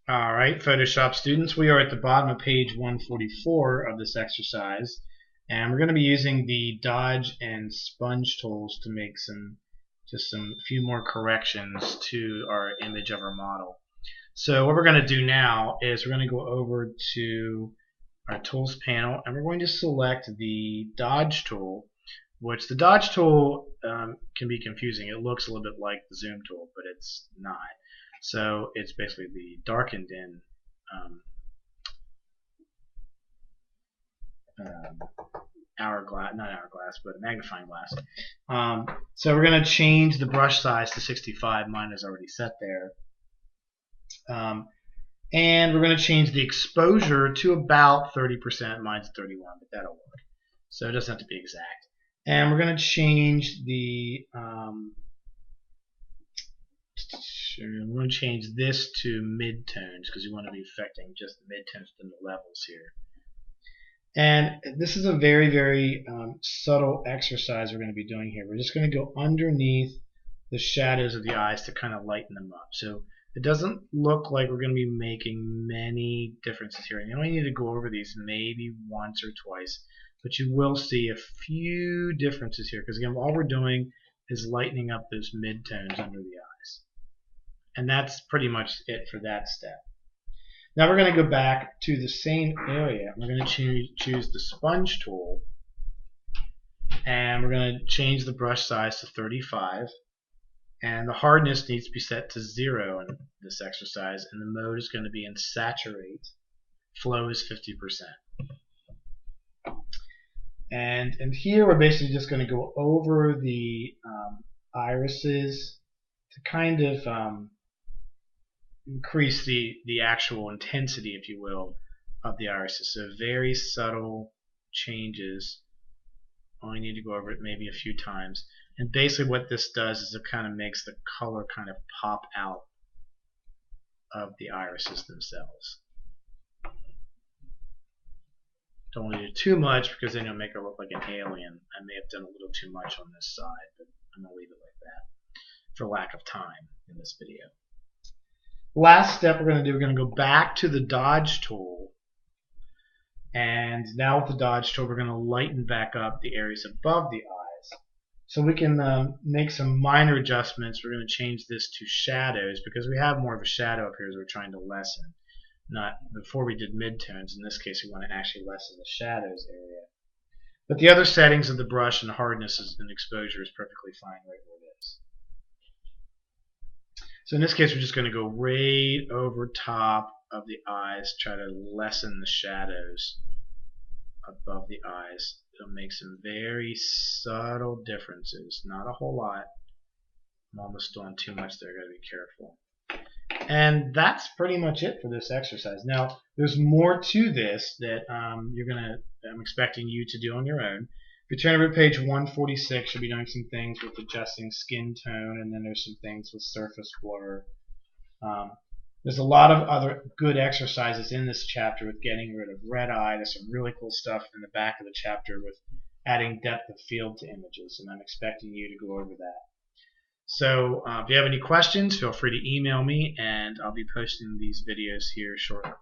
All right, Photoshop students, we are at the bottom of page 144 of this exercise, and we're going to be using the dodge and sponge tools to make some few more corrections to our image of our model. So what we're going to do now is we're going to go over to our tools panel, and we're going to select the dodge tool, which the dodge tool can be confusing. It looks a little bit like the zoom tool, but it's not. So it's basically the darkened in hourglass, not hourglass, but magnifying glass. So we're going to change the brush size to 65. Mine is already set there. And we're going to change the exposure to about 30%. Mine's 31, but that'll work. So it doesn't have to be exact. And we're going to change the we're going to change this to midtones because we want to be affecting just the midtones and the levels here. And this is a very, very subtle exercise we're going to be doing here. We're just going to go underneath the shadows of the eyes to kind of lighten them up. So it doesn't look like we're going to be making many differences here. And you only need to go over these maybe once or twice, but you will see a few differences here because, again, all we're doing is lightening up those midtones under the eyes. And that's pretty much it for that step. Now we're going to go back to the same area. We're going to choose the sponge tool, and we're going to change the brush size to 35, and the hardness needs to be set to 0 in this exercise, and the mode is going to be in saturate. Flow is 50%. And here we're basically just going to go over the irises to kind of increase the actual intensity, if you will, of the irises. So very subtle changes. Only need to go over it maybe a few times. And basically what this does is it kind of makes the color kind of pop out of the irises themselves. Don't want to do too much because then you'll make her look like an alien. I may have done a little too much on this side, but I'm going to leave it like that for lack of time in this video. Last step we're going to do, we're going to go back to the dodge tool, and now with the dodge tool we're going to lighten back up the areas above the eyes. So we can make some minor adjustments. We're going to change this to shadows because we have more of a shadow up here as we're trying to lessen. Not before we did midtones. In this case we want to actually lessen the shadows area. But the other settings of the brush and hardness and exposure is perfectly fine right where it is. So in this case we're just going to go right over top of the eyes, try to lessen the shadows above the eyes. It'll make some very subtle differences, not a whole lot. I'm almost doing too much there, gotta be careful. And that's pretty much it for this exercise. Now there's more to this that I'm expecting you to do on your own. If you turn over to page 146, you'll be doing some things with adjusting skin tone, and then there's some things with surface blur. There's a lot of other good exercises in this chapter with getting rid of red eye. There's some really cool stuff in the back of the chapter with adding depth of field to images, and I'm expecting you to go over that. So if you have any questions, feel free to email me, and I'll be posting these videos here shortly.